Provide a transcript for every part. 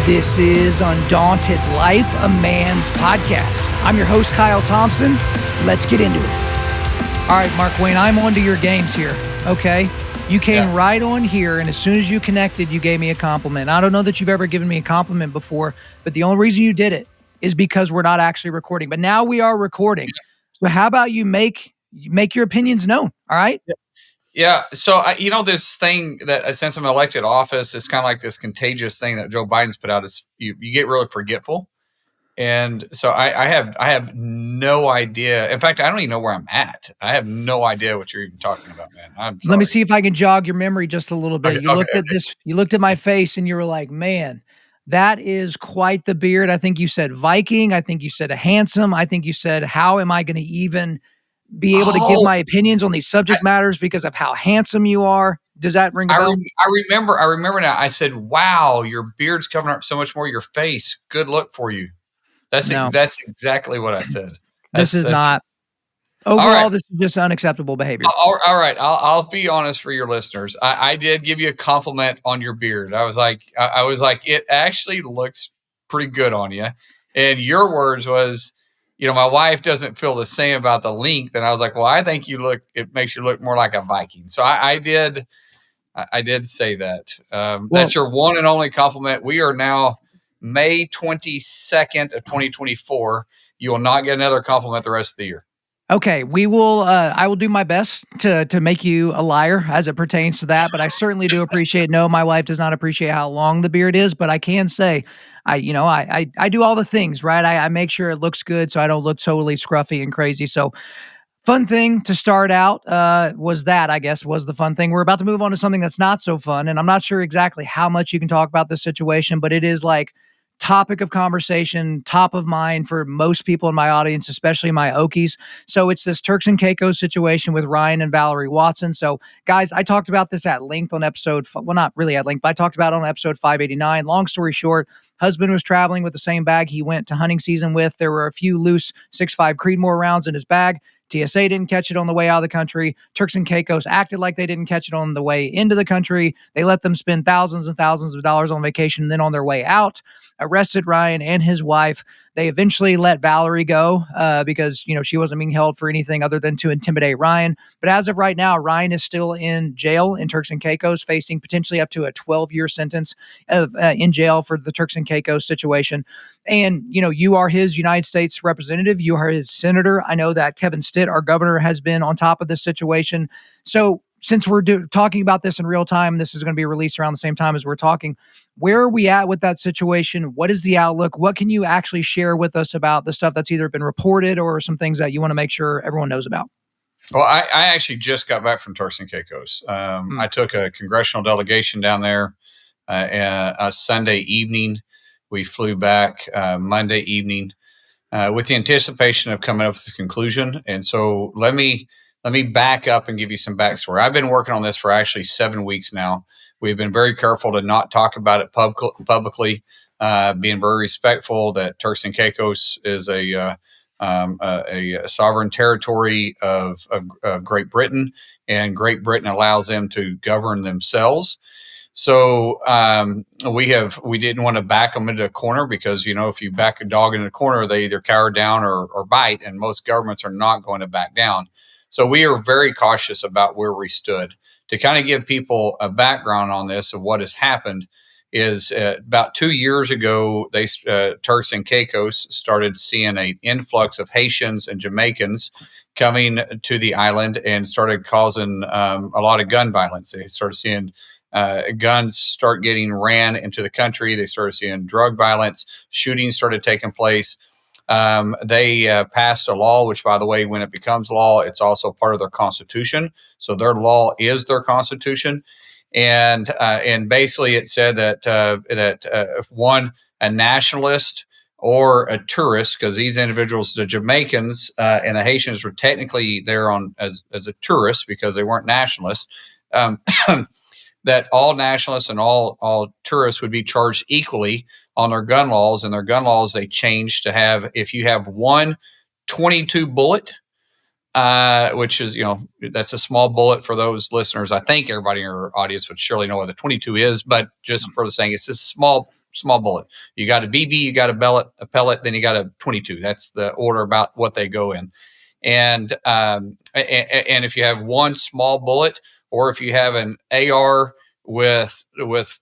This is Undaunted.Life, a man's podcast. I'm your host, Kyle Thompson. Let's get into it. All right, Mark Wayne, I'm onto your games here, okay? You came right on here, and as soon as you connected, you gave me a compliment. I don't know that you've ever given me a compliment before, but the only reason you did it is because we're not actually recording. But now we are recording. So how about you make your opinions known, all right? Yeah. So, this thing that since I'm elected office, it's kind of like this contagious thing that Joe Biden's put out is you get really forgetful. And so I have no idea. In fact, I don't even know where I'm at. I have no idea what you're even talking about, man. I'm sorry. Let me see if I can jog your memory just a little bit. You looked at my face and you were like, man, that is quite the beard. I think you said Viking. I think you said a handsome. I think you said, how am I going to even be able to give my opinions on these subject matters because of how handsome you are? Does that ring a bell? I remember now. I said, wow, your beard's covering up so much more of your face. Good look for you. That's exactly what I said. This is not. Overall, this is just unacceptable behavior. All right. I'll be honest for your listeners. I did give you a compliment on your beard. I was like, it actually looks pretty good on you. And your words was, my wife doesn't feel the same about the length. And I was like, well, I think it makes you look more like a Viking. So I did say that. That's your one and only compliment. We are now May 22nd of 2024. You will not get another compliment the rest of the year. Okay, we will. I will do my best to make you a liar as it pertains to that. But I certainly do appreciate. No, my wife does not appreciate how long the beard is, but I can say, I do all the things right. I make sure it looks good, so I don't look totally scruffy and crazy. So, fun thing to start out was the fun thing. We're about to move on to something that's not so fun, and I'm not sure exactly how much you can talk about this situation, but it is like topic of conversation, top of mind for most people in my audience, especially my Okies. So it's this Turks and Caicos situation with Ryan and Valerie Watson. So guys, I talked about this at length on not really at length, but I talked about it on episode 589. Long story short, husband was traveling with the same bag he went to hunting season with. There were a few loose 6.5 Creedmoor rounds in his bag. TSA didn't catch it on the way out of the country. Turks and Caicos acted like they didn't catch it on the way into the country. They let them spend thousands and thousands of dollars on vacation. And then on their way out, arrested Ryan and his wife. They eventually let Valerie go because, she wasn't being held for anything other than to intimidate Ryan. But as of right now, Ryan is still in jail in Turks and Caicos, facing potentially up to a 12-year sentence in jail for the Turks and Caicos situation. And, you are his United States representative. You are his senator. I know that Kevin Stitt, our governor, has been on top of this situation. So since we're talking about this in real time, this is going to be released around the same time as we're talking. Where are we at with that situation? What is the outlook? What can you actually share with us about the stuff that's either been reported or some things that you want to make sure everyone knows about? Well, I actually just got back from Turks and Caicos. I took a congressional delegation down there Sunday evening. We flew back Monday evening with the anticipation of coming up with a conclusion. And so let me back up and give you some backstory. I've been working on this for actually 7 weeks now. We've been very careful to not talk about it publicly, being very respectful that Turks and Caicos is a sovereign territory of Great Britain, and Great Britain allows them to govern themselves. So we didn't want to back them into a corner because, if you back a dog into a corner, they either cower down or bite, and most governments are not going to back down. So we are very cautious about where we stood. To kind of give people a background on this of what has happened is about 2 years ago, Turks and Caicos started seeing an influx of Haitians and Jamaicans coming to the island and started causing a lot of gun violence. They started seeing guns start getting ran into the country. They started seeing drug violence. Shootings started taking place. They passed a law, which, by the way, when it becomes law, it's also part of their constitution. So their law is their constitution. And basically it said that if a nationalist or a tourist, because these individuals, the Jamaicans and the Haitians, were technically there as a tourist because they weren't nationalists, that all nationalists and all tourists would be charged equally on their gun laws. And their gun laws, they changed to have, if you have one 22 bullet, which is, that's a small bullet for those listeners. I think everybody in your audience would surely know what the 22 is, but just for the saying, it's a small small bullet. You got a BB, you got a pellet, then you got a 22. That's the order about what they go in. And if you have one small bullet, or if you have an AR with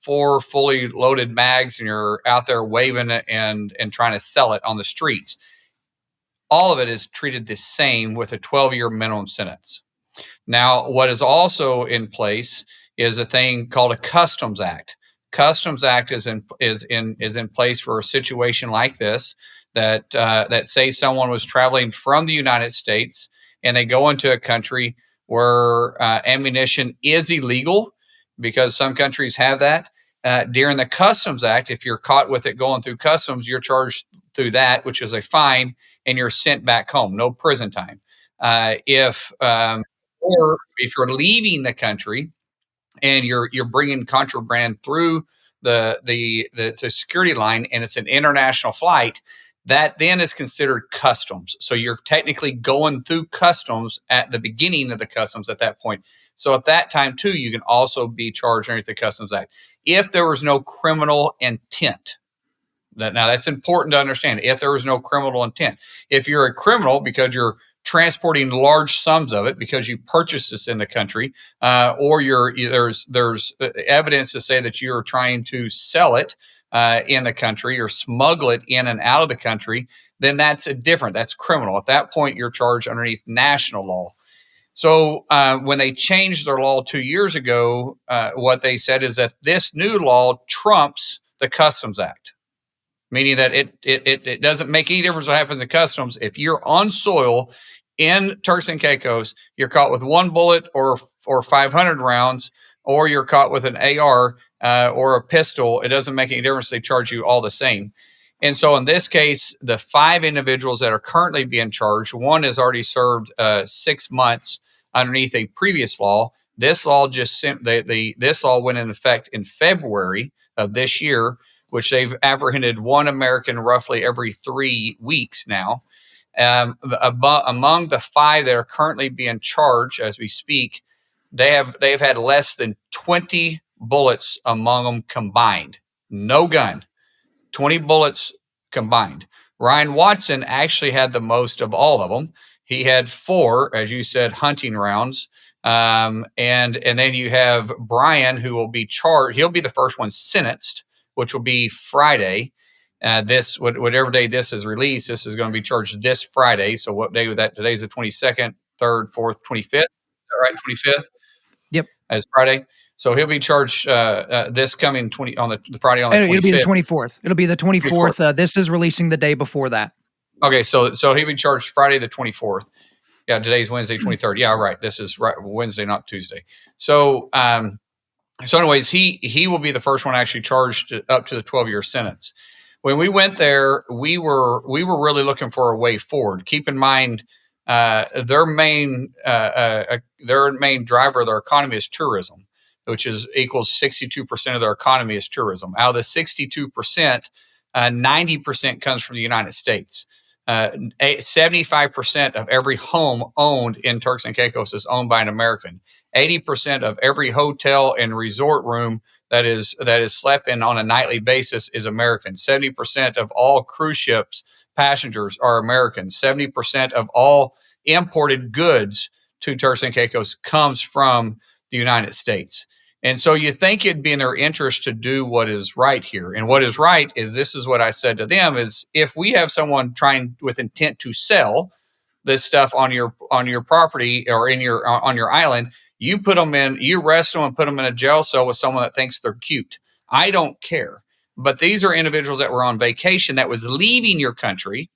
4 fully loaded mags, and you're out there waving it and trying to sell it on the streets, all of it is treated the same with a 12-year minimum sentence. Now, what is also in place is a thing called a Customs Act. Customs Act is in place for a situation like this, that say someone was traveling from the United States and they go into a country where ammunition is illegal, because some countries have that. During the Customs Act, if you're caught with it going through customs, you're charged through that, which is a fine, and you're sent back home. No prison time. Or if you're leaving the country and you're bringing contraband through the security line, and it's an international flight, that then is considered customs. So you're technically going through customs at the beginning of the customs at that point. So at that time too, you can also be charged underneath the Customs Act if there was no criminal intent. Now that's important to understand. If there was no criminal intent, if you're a criminal because you're transporting large sums of it because you purchased this in the country, or there's evidence to say that you're trying to sell it in the country or smuggle it in and out of the country, then that's different. That's criminal. At that point, you're charged underneath national law. So when they changed their law 2 years ago, what they said is that this new law trumps the Customs Act, meaning that it doesn't make any difference what happens in customs. If you're on soil in Turks and Caicos, you're caught with one bullet or 500 rounds, or you're caught with an AR or a pistol, it doesn't make any difference. They charge you all the same. And so in this case, the 5 individuals that are currently being charged, one has already served 6 months underneath a previous law. This law this law went into effect in February of this year, which they've apprehended one American roughly every 3 weeks now. Among the 5 that are currently being charged as we speak, they've had less than 20 bullets among them combined. No gun. 20 bullets combined. Ryan Watson actually had the most of all of them. He had 4, as you said, hunting rounds. And then you have Brian, who will be charged. He'll be the first one sentenced, which will be Friday. Whatever day this is released, this is going to be charged this Friday. So what day was that? Today's the 22nd, 3rd, 4th, 25th. Is that right? 25th? Yep. As Friday. So he'll be charged this coming on the Friday on the 25th. It'll be the 24th. It'll be the 24th. This is releasing the day before that. Okay, so he'll be charged Friday the 24th. Yeah, today's Wednesday 23rd. Yeah, right. This is right Wednesday, not Tuesday. So anyways, he will be the first one actually charged up to the 12-year sentence. When we went there, we were really looking for a way forward. Keep in mind, their main driver of their economy is tourism, which equals 62% of their economy is tourism. Out of the 62%, 90% comes from the United States. 75% of every home owned in Turks and Caicos is owned by an American. 80% of every hotel and resort room that is slept in on a nightly basis is American. 70% of all cruise ships passengers are Americans. 70% of all imported goods to Turks and Caicos comes from the United States. And so you think it'd be in their interest to do what is right here. And what is right is, this is what I said to them, is if we have someone trying with intent to sell this stuff on your property or on your island, you arrest them and put them in a jail cell with someone that thinks they're cute. I don't care. But these are individuals that were on vacation, that was leaving your country,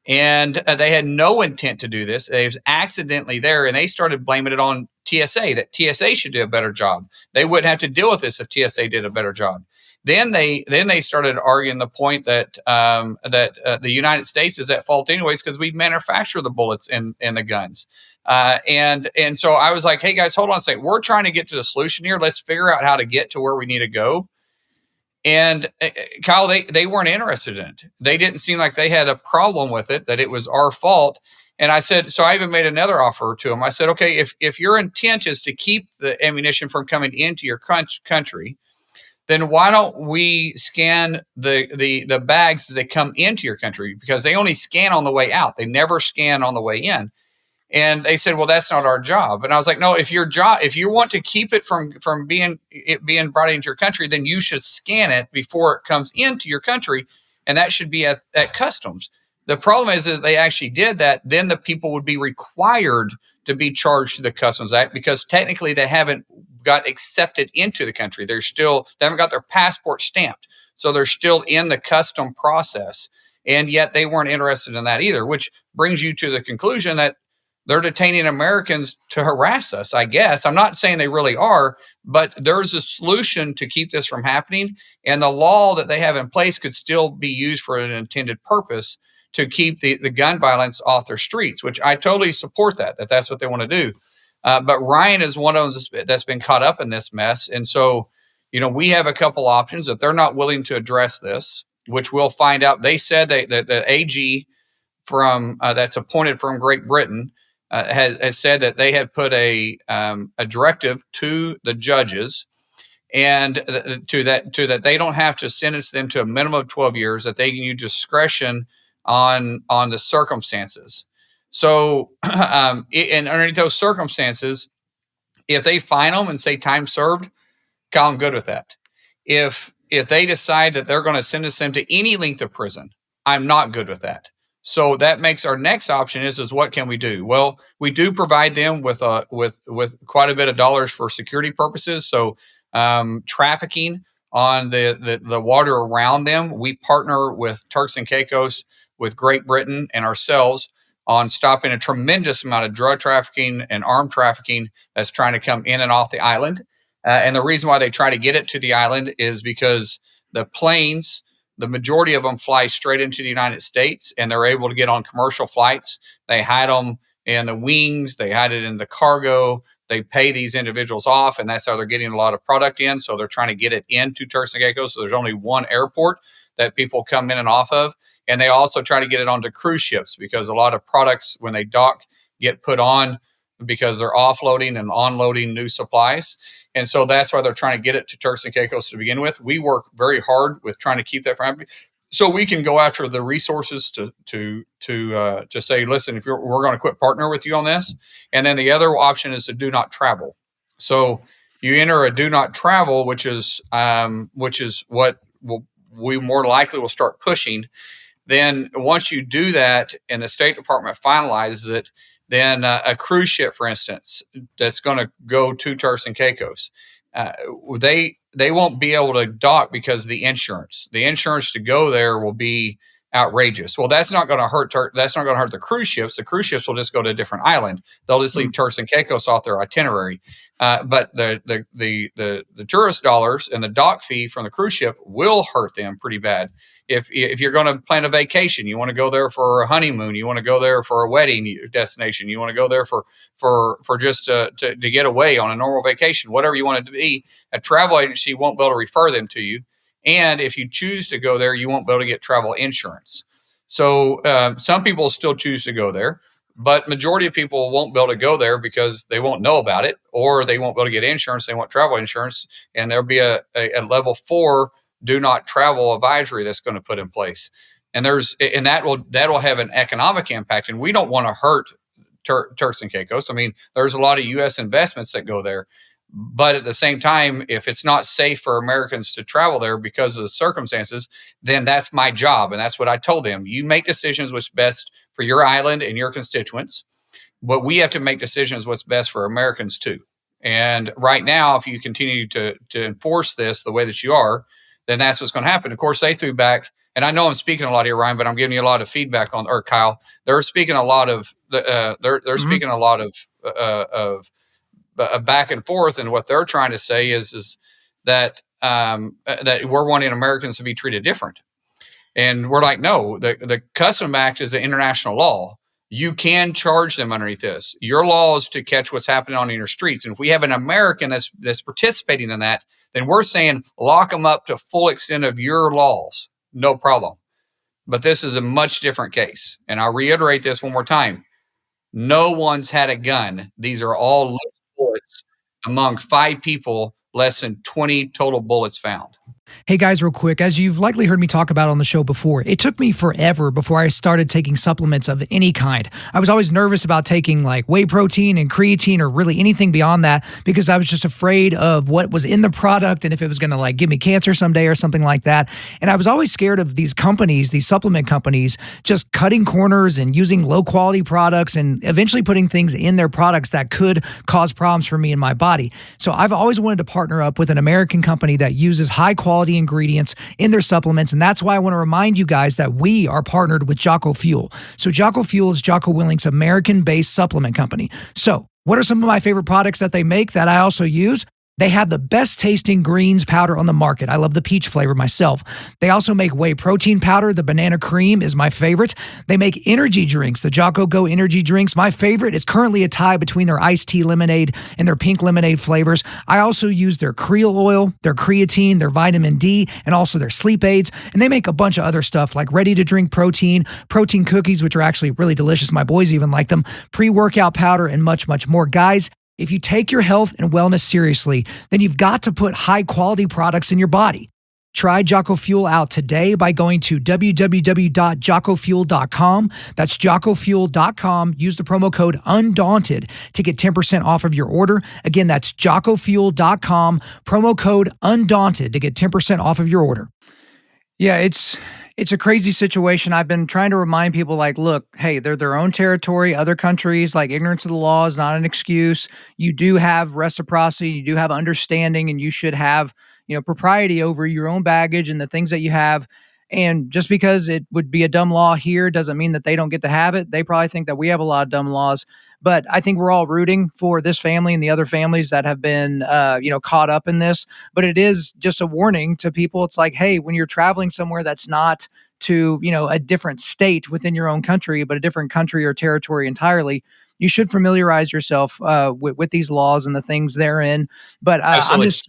and they had no intent to do this. They was accidentally there, and they started blaming it on TSA, that TSA should do a better job. They wouldn't have to deal with this if TSA did a better job. Then they started arguing the point that the United States is at fault anyways, because we manufacture the bullets and the guns. And so I was like, hey guys, hold on a second. We're trying to get to the solution here. Let's figure out how to get to where we need to go. And Kyle, they weren't interested in it. They didn't seem like they had a problem with it, that it was our fault. And I said, so I even made another offer to them. I said, okay, if your intent is to keep the ammunition from coming into your country, then why don't we scan the bags as they come into your country? Because they only scan on the way out. They never scan on the way in. And they said, well, that's not our job. And I was like, no, if you want to keep it from being brought into your country, then you should scan it before it comes into your country. And that should be at customs. The problem is they actually did that. Then the people would be required to be charged to the Customs Act, because technically they haven't got accepted into the country. They haven't got their passport stamped. So they're still in the custom process. And yet they weren't interested in that either, which brings you to the conclusion that they're detaining Americans to harass us, I guess. I'm not saying they really are, but there's a solution to keep this from happening. And the law that they have in place could still be used for an intended purpose to keep the gun violence off their streets, which I totally support that's what they want to do. But Ryan is one of them that's been caught up in this mess. And so, we have a couple options. If they're not willing to address this, which we'll find out. They said that the AG that's appointed from Great Britain has said that they had put a directive to the judges, and to that they don't have to sentence them to a minimum of 12 years, that they can use discretion on the circumstances. So, and underneath those circumstances, if they fine them and say time served, I'm good with that. If they decide that they're going to sentence them to any length of prison, I'm not good with that. So that makes our next option is what can we do? Well, we do provide them with quite a bit of dollars for security purposes. So trafficking on the water around them, we partner with Turks and Caicos, with Great Britain, and ourselves on stopping a tremendous amount of drug trafficking and armed trafficking that's trying to come in and off the island. And the reason why they try to get it to the island is because the planes, the majority of them fly straight into the United States, and they're able to get on commercial flights. They hide them in the wings, they hide it in the cargo. They pay these individuals off, and that's how they're getting a lot of product in. So they're trying to get it into Turks and Caicos. So there's only one airport that people come in and off of. And they also try to get it onto cruise ships, because a lot of products, when they dock, get put on because they're offloading and onloading new supplies. And so that's why they're trying to get it to Turks and Caicos to begin with. We work very hard with trying to keep that from happening, so we can go after the resources to say, listen, if we're going to quit partner with you on this. And then the other option is to do not travel. So you enter a do not travel, which is what we more likely will start pushing. Then once you do that and the State Department finalizes it, then a cruise ship, for instance, that's going to go to Turks and Caicos, they won't be able to dock because the insurance to go there will be outrageous. Well, that's not going to hurt. That's not going to hurt the cruise ships. The cruise ships will just go to a different island. They'll just leave Turks and Caicos off their itinerary. But the tourist dollars and the dock fee from the cruise ship will hurt them pretty bad. If you're going to plan a vacation, you want to go there for a honeymoon, you want to go there for a wedding destination, you want to go there for just to get away on a normal vacation, whatever you want it to be, a travel agency won't be able to refer them to you. And if you choose to go there, you won't be able to get travel insurance. So some people still choose to go there, but majority of people won't be able to go there because they won't know about it, or they won't be able to get insurance. They want travel insurance, and there'll be a level 4 do not travel advisory that's going to put in place. And that will have an economic impact. And we don't want to hurt Turks and Caicos. I mean, there's a lot of U.S. investments that go there. But at the same time, if it's not safe for Americans to travel there because of the circumstances, then that's my job. And that's what I told them. You make decisions what's best for your island and your constituents, but we have to make decisions what's best for Americans too. And right now, if you continue to enforce this the way that you are, then that's what's going to happen. Of course, they threw back, and I know I'm speaking a lot here, Ryan, but I'm giving you a lot of feedback or Kyle. They're speaking a lot of speaking a lot of back and forth, and what they're trying to say is that that we're wanting Americans to be treated different, and we're like, no, the Custom Act is an international law. You can charge them underneath this. Your law is to catch what's happening on your streets. And if we have an American that's participating in that, then we're saying lock them up to full extent of your laws. No problem. But this is a much different case. And I'll reiterate this one more time. No one's had a gun. These are all loose bullets among 5 people less than 20 total bullets found. Hey guys, real quick, as you've likely heard me talk about on the show before, it took me forever before I started taking supplements of any kind. I was always nervous about taking like whey protein and creatine or really anything beyond that because I was just afraid of what was in the product and if it was going to like give me cancer someday or something like that. And I was always scared of these companies, these supplement companies, just cutting corners and using low quality products and eventually putting things in their products that could cause problems for me and my body. So I've always wanted to partner up with an American company that uses high quality ingredients in their supplements. And that's why I want to remind you guys that we are partnered with Jocko Fuel. So Jocko Fuel is Jocko Willink's American-based supplement company. So what are some of my favorite products that they make that I also use? They have the best tasting greens powder on the market. I love the peach flavor myself. They also make whey protein powder. The banana cream is my favorite. They make energy drinks, the Jocko Go energy drinks. My favorite is currently a tie between their iced tea lemonade and their pink lemonade flavors. I also use their Creel oil, their creatine, their vitamin D, and also their sleep aids. And they make a bunch of other stuff like ready to drink protein cookies, which are actually really delicious. My boys even like them, pre-workout powder, and much, much more. Guys, if you take your health and wellness seriously, then you've got to put high quality products in your body. Try Jocko Fuel out today by going to www.jockofuel.com. That's jockofuel.com. Use the promo code Undaunted to get 10% off of your order. Again, that's jockofuel.com, promo code Undaunted to get 10% off of your order. Yeah, it's a crazy situation. I've been trying to remind people like, look, hey, they're their own territory. Other countries, like ignorance of the law is not an excuse. You do have reciprocity, you do have understanding, and you should have, propriety over your own baggage and the things that you have. And just because it would be a dumb law here doesn't mean that they don't get to have it. They probably think that we have a lot of dumb laws, but I think we're all rooting for this family and the other families that have been, caught up in this. But it is just a warning to people. It's like, hey, when you're traveling somewhere that's not to, a different state within your own country, but a different country or territory entirely, you should familiarize yourself with these laws and the things therein. But I'm just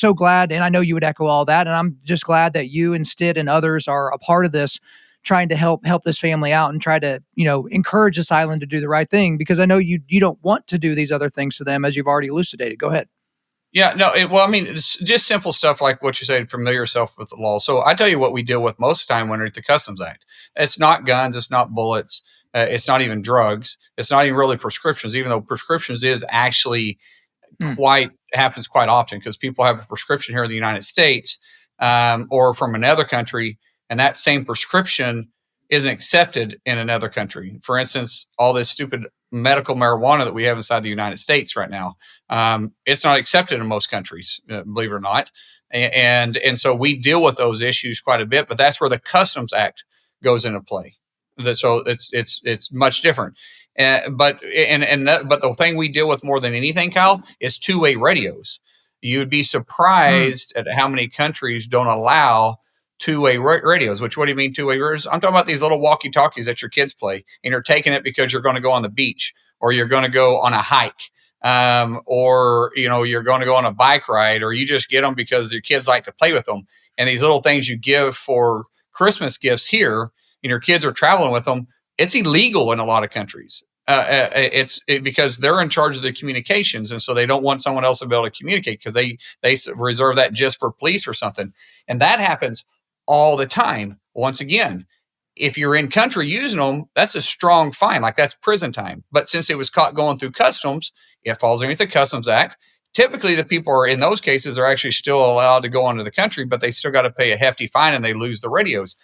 so glad, and I know you would echo all that, and I'm just glad that you and Stid and others are a part of this, trying to help this family out and try to encourage this island to do the right thing, because I know you don't want to do these other things to them, as you've already elucidated. Go ahead. Yeah, no, it's just simple stuff like what you said, familiar yourself with the law. So I tell you what we deal with most of the time when we're at the Customs Act. It's not guns, it's not bullets, it's not even drugs, it's not even really prescriptions, even though prescriptions is actually happens quite often because people have a prescription here in the United States or from another country, and that same prescription isn't accepted in another country. For instance, all this stupid medical marijuana that we have inside the United States right now, it's not accepted in most countries, believe it or not. And so we deal with those issues quite a bit, but that's where the Customs Act goes into play. So it's much different. But the thing we deal with more than anything, Kyle, is two-way radios. You'd be surprised at how many countries don't allow two-way radios. Which, what do you mean two-way radios? I'm talking about these little walkie-talkies that your kids play, and you're taking it because you're going to go on the beach, or you're going to go on a hike, or you're going to go on a bike ride, or you just get them because your kids like to play with them. And these little things you give for Christmas gifts here, and your kids are traveling with them. It's illegal in a lot of countries. It's because they're in charge of the communications, and so they don't want someone else to be able to communicate because they reserve that just for police or something. And that happens all the time. Once again, if you're in country using them, that's a strong fine, like that's prison time. But since it was caught going through customs, it falls underneath the Customs Act. Typically, the people are in those cases are actually still allowed to go into the country, but they still got to pay a hefty fine and they lose the radios.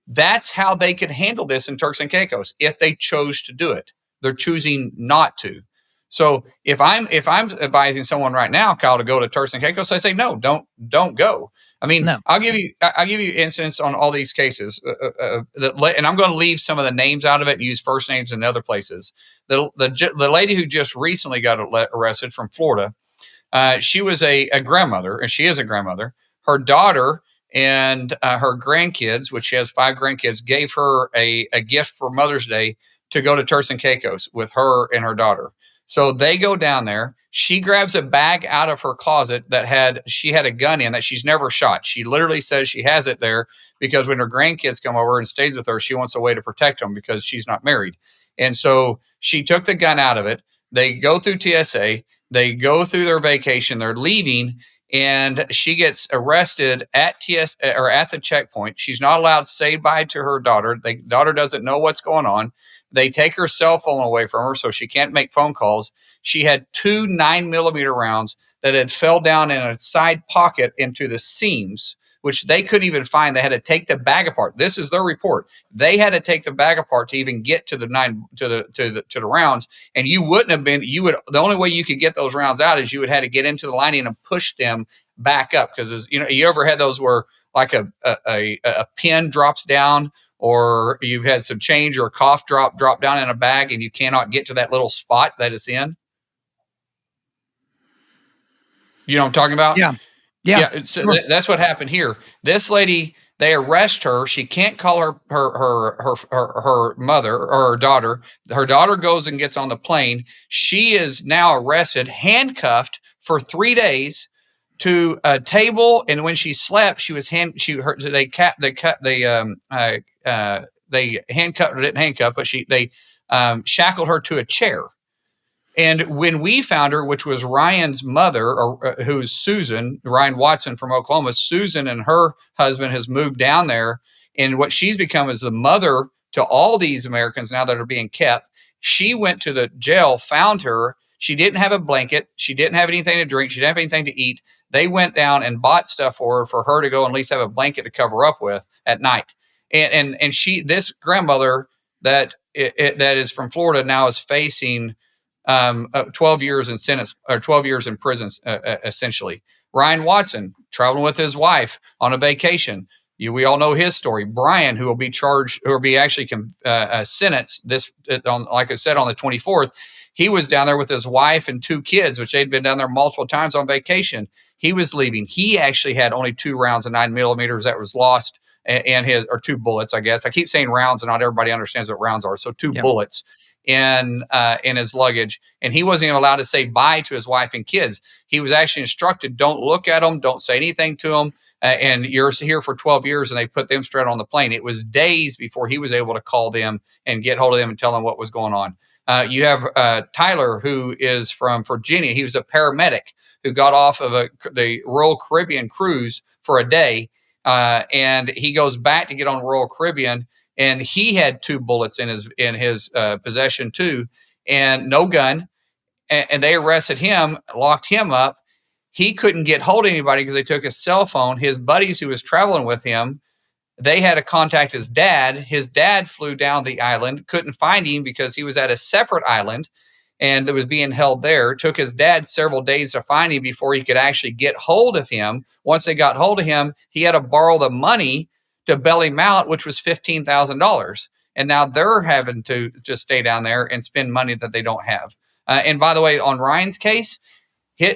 That's how they could handle this in Turks and Caicos if they chose to do it. They're choosing not to. So if I'm advising someone right now, Kyle, to go to Turks and Caicos, I say no, don't go. I mean, no. I'll give you instance on all these cases, and I'm going to leave some of the names out of it and use first names in other places. The lady who just recently got arrested from Florida, she was a grandmother, and she is a grandmother. Her daughter and her grandkids, which she has 5 grandkids, gave her a gift for Mother's Day to go to Turks and Caicos with her and her daughter. So they go down there. She grabs a bag out of her closet she had a gun in that she's never shot. She literally says she has it there because when her grandkids come over and stays with her, she wants a way to protect them because she's not married. And so she took the gun out of it. They go through TSA. They go through their vacation. They're leaving. and she gets arrested at TS or at the checkpoint. She's not allowed to say bye to her daughter. The daughter doesn't know what's going on. They take her cell phone away from her, so she can't make phone calls. She had 2 9mm rounds that had fell down in a side pocket into the seams, which they couldn't even find. They had to take the bag apart. This is their report. They had to take the bag apart to even get to the rounds. And you wouldn't have been. The only way you could get those rounds out is you would have to get into the lining and push them back up. Because you ever had those where like a pin drops down, or you've had some change or a cough drop down in a bag, and you cannot get to that little spot that it's in. You know what I'm talking about? Yeah. Yeah. So that's what happened here. This lady, they arrest her. She can't call her mother or her daughter. Her daughter goes and gets on the plane. She is now arrested, handcuffed for 3 days to a table. And when she slept, she was they handcuffed, didn't handcuff, but they shackled her to a chair. And when we found her, which was Ryan's mother, or who's Susan, Ryan Watson from Oklahoma, Susan and her husband has moved down there. And what she's become is the mother to all these Americans now that are being kept. She went to the jail, found her. She didn't have a blanket. She didn't have anything to drink. She didn't have anything to eat. They went down and bought stuff for her to go and at least have a blanket to cover up with at night. And this grandmother that is from Florida now is facing 12 years in sentence, or 12 years in prison, essentially. Ryan Watson traveling with his wife on a vacation. We all know his story. Brian, who will be charged, who will be actually sentenced like I said, on the 24th. He was down there with his wife and 2 kids, which they'd been down there multiple times on vacation. He was leaving. He actually had only 2 rounds of 9mm that was lost, and or 2 bullets, I guess. I keep saying rounds, and not everybody understands what rounds are. So 2 bullets in his luggage, and he wasn't even allowed to say bye to his wife and kids. He was actually instructed, don't look at them, don't say anything to them, and you're here for 12 years, and they put them straight on the plane. It was days before he was able to call them and get hold of them and tell them what was going on. You have Tyler, who is from Virginia. He was a paramedic who got off of the Royal Caribbean cruise for a day, and he goes back to get on Royal Caribbean, and he had 2 bullets in his possession too, and no gun. And they arrested him, locked him up. He couldn't get hold of anybody because they took his cell phone. His buddies who was traveling with him, they had to contact his dad. His dad flew down the island, couldn't find him because he was at a separate island and that was being held there. It took his dad several days to find him before he could actually get hold of him. Once they got hold of him, he had to borrow the money to bail him out, which was $15,000. And now they're having to just stay down there and spend money that they don't have. And by the way, on Ryan's case,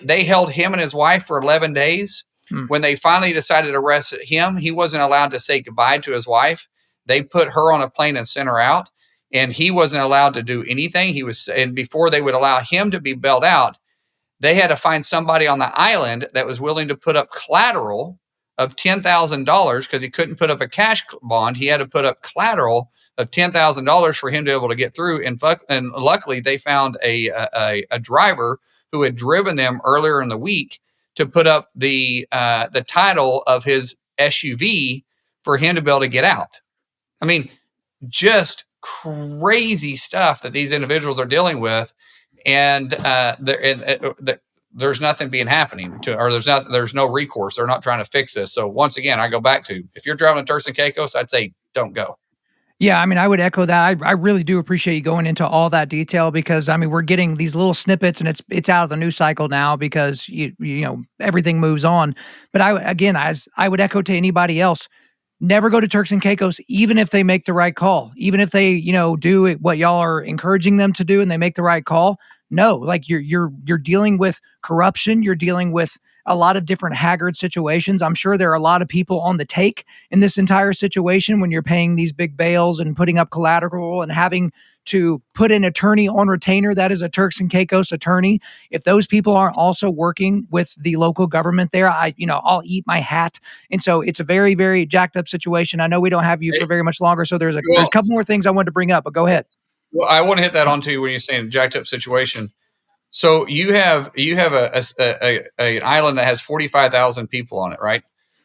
they held him and his wife for 11 days. When they finally decided to arrest him, he wasn't allowed to say goodbye to his wife. They put her on a plane and sent her out, and he wasn't allowed to do anything. And before they would allow him to be bailed out, they had to find somebody on the island that was willing to put up collateral of $10,000 because he couldn't put up a cash bond. He had to put up collateral of $10,000 for him to be able to get through. And luckily, they found a driver who had driven them earlier in the week to put up the title of his SUV for him to be able to get out. I mean, just crazy stuff that these individuals are dealing with, and there's nothing being happening or there's no recourse. They're not trying to fix this. So once again, I go back to, if you're driving to Turks and Caicos, I'd say don't go. Yeah, I mean, I would echo that. I really do appreciate you going into all that detail because, I mean, we're getting these little snippets and it's out of the news cycle now because, you know, everything moves on. But as I would echo to anybody else, never go to Turks and Caicos, even if they make the right call, even if they, do what y'all are encouraging them to do and they make the right call. No, like you're dealing with corruption. You're dealing with a lot of different haggard situations. I'm sure there are a lot of people on the take in this entire situation when you're paying these big bails and putting up collateral and having to put an attorney on retainer that is a Turks and Caicos attorney. If those people aren't also working with the local government there, I'll eat my hat. And so it's a very, very jacked up situation. I know we don't have you for very much longer, so there's a couple more things I wanted to bring up, but go ahead. Well, I want to hit that on too when you're saying jacked up situation. So you have an island that has 45,000 people on it, right?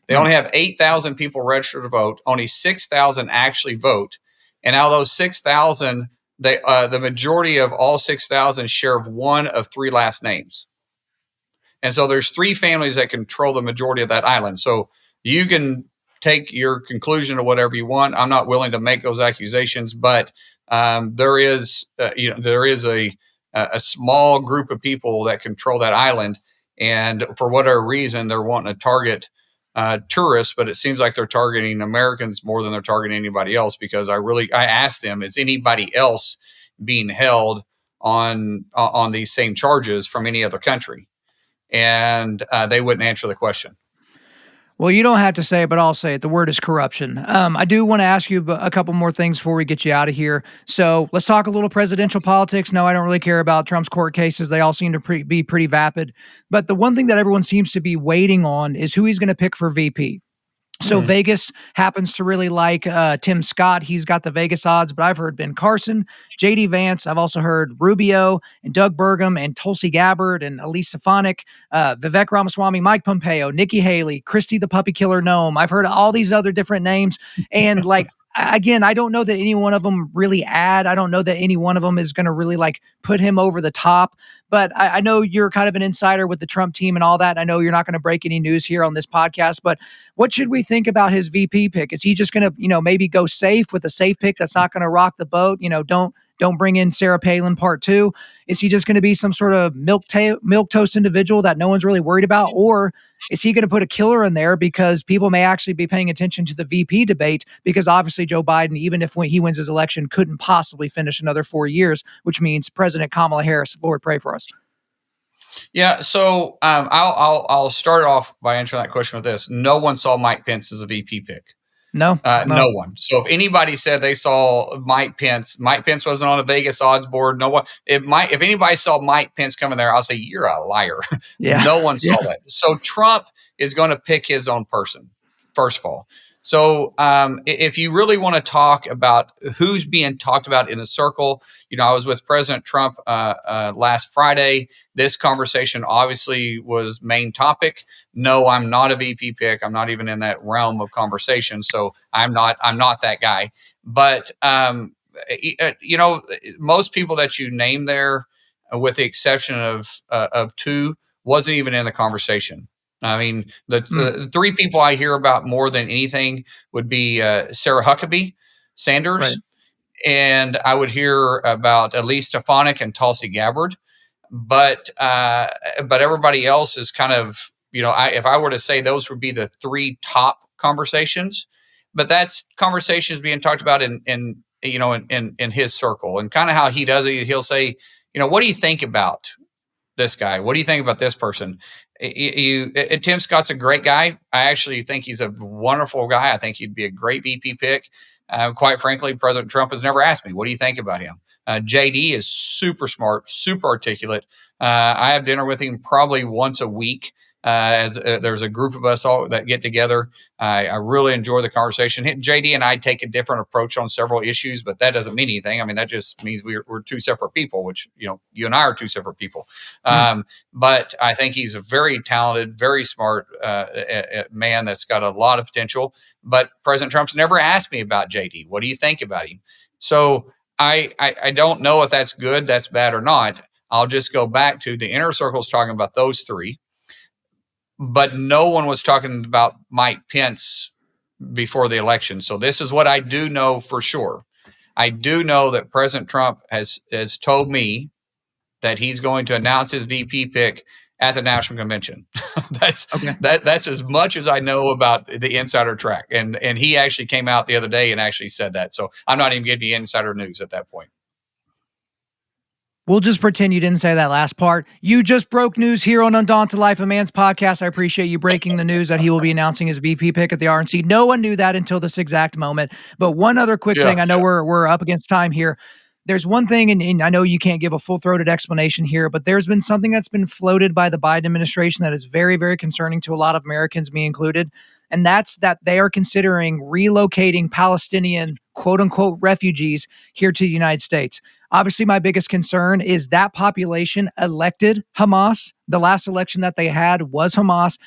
They only have 8,000 people registered to vote. Only 6,000 actually vote, and out of those 6,000, the majority of all 6,000 share of one of three last names. And so there's three families that control the majority of that island. So you can take your conclusion to whatever you want. I'm not willing to make those accusations, but there is a small group of people that control that island, and for whatever reason, they're wanting to target tourists, but it seems like they're targeting Americans more than they're targeting anybody else. Because I asked them, is anybody else being held on these same charges from any other country? And they wouldn't answer the question. Well, you don't have to say it, but I'll say it. The word is corruption. I do want to ask you a couple more things before we get you out of here. So let's talk a little presidential politics. No, I don't really care about Trump's court cases. They all seem to be pretty vapid. But the one thing that everyone seems to be waiting on is who he's going to pick for VP. So Vegas happens to really like Tim Scott. He's got the Vegas odds, but I've heard Ben Carson, J.D. Vance. I've also heard Rubio and Doug Burgum and Tulsi Gabbard and Elise Stefanik, Vivek Ramaswamy, Mike Pompeo, Nikki Haley, Christy the Puppy Killer Gnome. I've heard all these other different names. And like, again, I don't know that any one of them really add. I don't know that any one of them is going to really like put him over the top. But I know you're kind of an insider with the Trump team and all that. I know you're not going to break any news here on this podcast, but what should we think about his VP pick? Is he just going to, maybe go safe with a safe pick that's not going to rock the boat? Don't bring in Sarah Palin part two. Is he just going to be some sort of milk toast individual that no one's really worried about? Or is he going to put a killer in there because people may actually be paying attention to the VP debate? Because obviously Joe Biden, even if he wins his election, couldn't possibly finish another 4 years, which means President Kamala Harris, Lord, pray for us. Yeah, so I'll start off by answering that question with this. No one saw Mike Pence as a VP pick. No. No one. So if anybody said they saw Mike Pence wasn't on a Vegas odds board. No one. If anybody saw Mike Pence coming there, I'll say you're a liar. Yeah. No one saw that. So Trump is going to pick his own person, first of all. So if you really want to talk about who's being talked about in the circle, I was with President Trump last Friday. This conversation obviously was main topic. No, I'm not a VP pick. I'm not even in that realm of conversation. So I'm not that guy. But most people that you name there, with the exception of two, wasn't even in the conversation. I mean, the three people I hear about more than anything would be Sarah Huckabee Sanders, right, and I would hear about Elise Stefanik and Tulsi Gabbard. But everybody else is kind of, if I were to say those would be the three top conversations, but that's conversations being talked about in his circle, and kind of how he does it. He'll say, what do you think about this guy? What do you think about this person? Tim Scott's a great guy. I actually think he's a wonderful guy. I think he'd be a great VP pick. Quite frankly, President Trump has never asked me, what do you think about him? JD is super smart, super articulate. I have dinner with him probably once a week. As there's a group of us all that get together. I really enjoy the conversation. JD and I take a different approach on several issues, but that doesn't mean anything. I mean, that just means we're two separate people, which, you and I are two separate people. But I think he's a very talented, very smart man that's got a lot of potential. But President Trump's never asked me about JD. What do you think about him? So I don't know if that's good, that's bad, or not. I'll just go back to the inner circles talking about those three. But no one was talking about Mike Pence before the election. So this is what I do know for sure. I do know that President Trump has told me that he's going to announce his VP pick at the national convention. That's as much as I know about the insider track. And he actually came out the other day and actually said that. So I'm not even giving you insider news at that point. We'll just pretend you didn't say that last part. You just broke news here on Undaunted.Life, a man's podcast. I appreciate you breaking the news that he will be announcing his VP pick at the RNC. No one knew that until this exact moment. But one other quick thing. I know we're up against time here. There's one thing, and I know you can't give a full-throated explanation here, but there's been something that's been floated by the Biden administration that is very, very concerning to a lot of Americans, me included. and that's that they are considering relocating Palestinian quote unquote refugees here to the United States. Obviously, my biggest concern is that population elected Hamas. The last election that they had was Hamas.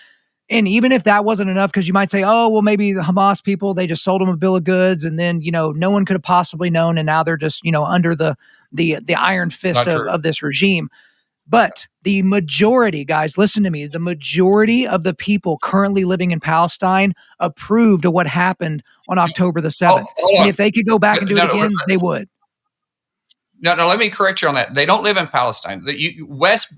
And even if that wasn't enough, because you might say, oh, well, maybe the Hamas people, they just sold them a bill of goods, and then, no one could have possibly known, and now they're just, under the iron fist of this regime. But the majority, guys, listen to me, the majority of the people currently living in Palestine approved of what happened on October the 7th. And if they could go back and do it again, they would. No, let me correct you on that. They don't live in Palestine. The West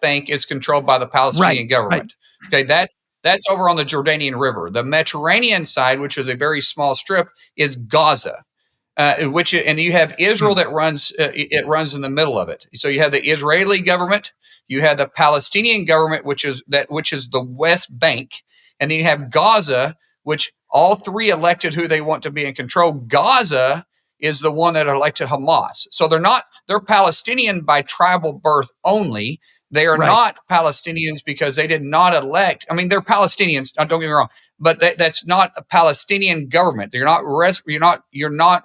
Bank is controlled by the Palestinian government. Right. Okay, that's over on the Jordanian River. The Mediterranean side, which is a very small strip, is Gaza. And you have Israel that runs in the middle of it. So you have the Israeli government, you have the Palestinian government, which is the West Bank, and then you have Gaza, which all three elected who they want to be in control. Gaza is the one that elected Hamas. So they're Palestinian by tribal birth only. They are not Palestinians because they did not elect. I mean, they're Palestinians. Don't get me wrong, but that's not a Palestinian government. You're not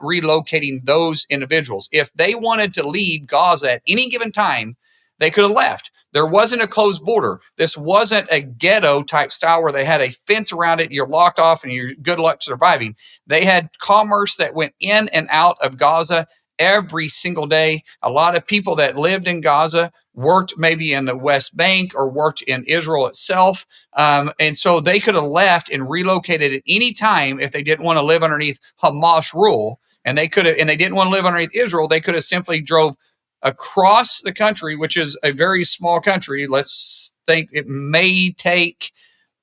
relocating those individuals. If they wanted to leave Gaza at any given time, they could have left. There wasn't a closed border. This wasn't a ghetto type style where they had a fence around it. You're locked off and you're good luck surviving. They had commerce that went in and out of Gaza every single day. A lot of people that lived in Gaza worked maybe in the West Bank or worked in Israel itself. And so they could have left and relocated at any time if they didn't want to live underneath Hamas rule. And they didn't want to live underneath Israel. They could have simply drove across the country, which is a very small country. Let's think it may take,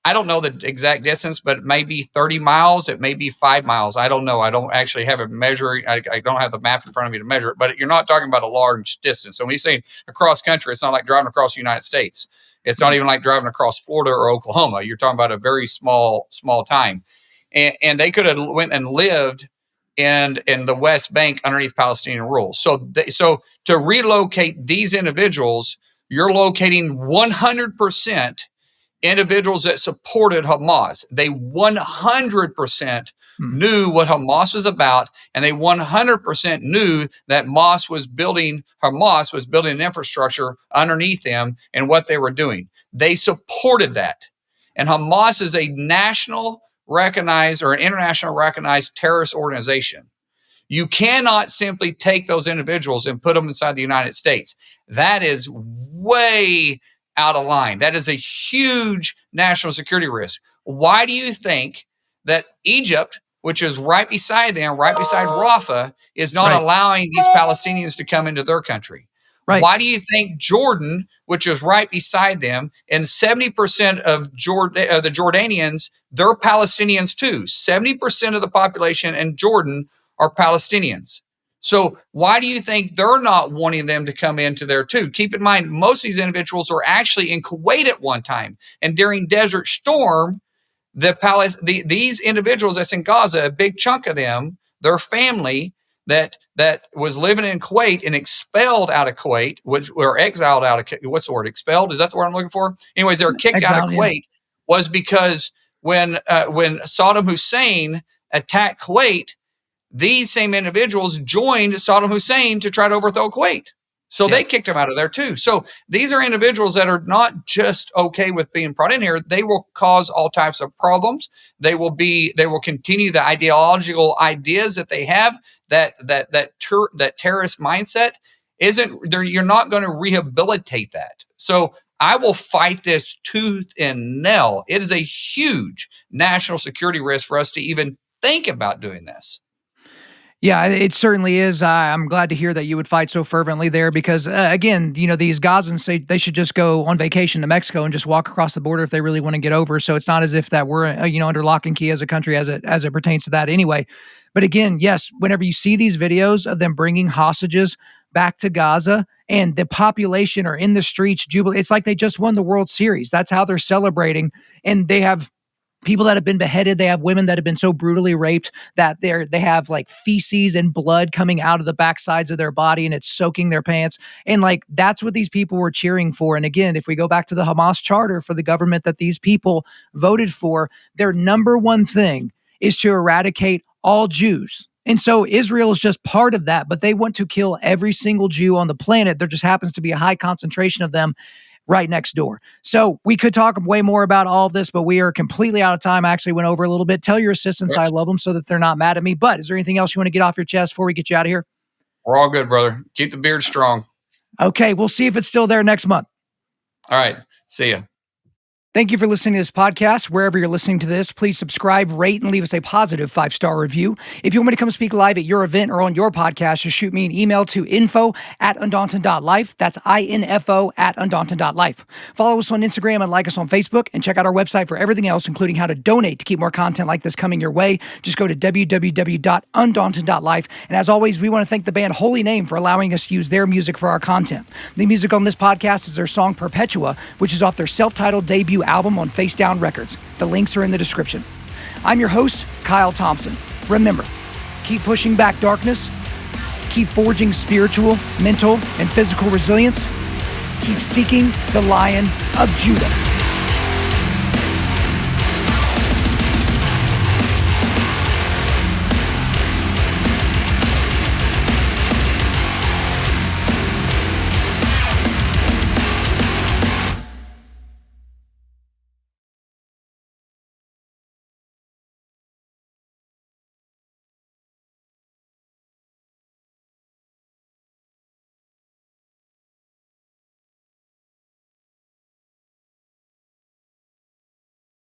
I don't know the exact distance, but it may be 30 miles. It may be 5 miles. I don't know. I don't actually have a measure. I don't have the map in front of me to measure it, but you're not talking about a large distance. So when you say across country, it's not like driving across the United States. It's not even like driving across Florida or Oklahoma. You're talking about a very small time. And they could have went and lived in the West Bank underneath Palestinian rule. So to relocate these individuals, you're locating 100% individuals that supported Hamas. They 100% knew what Hamas was about, and they 100% knew that Hamas was building an infrastructure underneath them and what they were doing. They supported that. And Hamas is a national recognized or an international recognized terrorist organization. You cannot simply take those individuals and put them inside the United States. That is way out of line. That is a huge national security risk. Why do you think that Egypt, which is right beside them, right beside Rafah, is not allowing these Palestinians to come into their country? Why do you think Jordan, which is right beside them, and 70% of the Jordanians, they're Palestinians too. 70% of the population in Jordan are Palestinians. So why do you think they're not wanting them to come into there too? Keep in mind, most of these individuals were actually in Kuwait at one time. And during Desert Storm, these individuals that's in Gaza, a big chunk of them, their family that was living in Kuwait and expelled out of Kuwait, or exiled out of, what's the word? Expelled? Is that the word I'm looking for? Anyways, they were kicked out of Kuwait, was because when Saddam Hussein attacked Kuwait, these same individuals joined Saddam Hussein to try to overthrow Kuwait. So they kicked him out of there too. So these are individuals that are not just okay with being brought in here. They will cause all types of problems. They will continue the ideological ideas that they have, that terrorist mindset isn't there. You're not going to rehabilitate that. So I will fight this tooth and nail. It is a huge national security risk for us to even think about doing this. Yeah, it certainly is. I'm glad to hear that you would fight so fervently there because, again, these Gazans say they should just go on vacation to Mexico and just walk across the border if they really want to get over. So it's not as if that we're, under lock and key as a country as it pertains to that anyway. But again, yes, whenever you see these videos of them bringing hostages back to Gaza and the population are in the streets jubilant, it's like they just won the World Series. That's how they're celebrating. And they have people that have been beheaded. They have women that have been so brutally raped that they have like feces and blood coming out of the backsides of their body, and it's soaking their pants. And like, that's what these people were cheering for. And again, if we go back to the Hamas charter for the government that these people voted for, their number one thing is to eradicate all Jews. And so Israel is just part of that, but they want to kill every single Jew on the planet. There just happens to be a high concentration of them right next door. So we could talk way more about all of this, but we are completely out of time. I actually went over a little bit. Tell your assistants I love them so that they're not mad at me. But is there anything else you want to get off your chest before we get you out of here? We're all good, brother. Keep the beard strong. Okay, we'll see if it's still there next month. All right. See ya. Thank you for listening to this podcast. Wherever you're listening to this, please subscribe, rate, and leave us a positive 5-star review. If you want me to come speak live at your event or on your podcast, just shoot me an email to info@Undaunted.Life. That's info@Undaunted.Life. Follow us on Instagram and like us on Facebook, and check out our website for everything else, including how to donate to keep more content like this coming your way. Just go to www.Undaunted.Life. And as always, we want to thank the band Holy Name for allowing us to use their music for our content. The music on this podcast is their song Perpetua, which is off their self-titled debut album on Face Down Records. The links are in the description. I'm your host, Kyle Thompson. Remember, keep pushing back darkness, keep forging spiritual, mental, and physical resilience, keep seeking the Lion of Judah.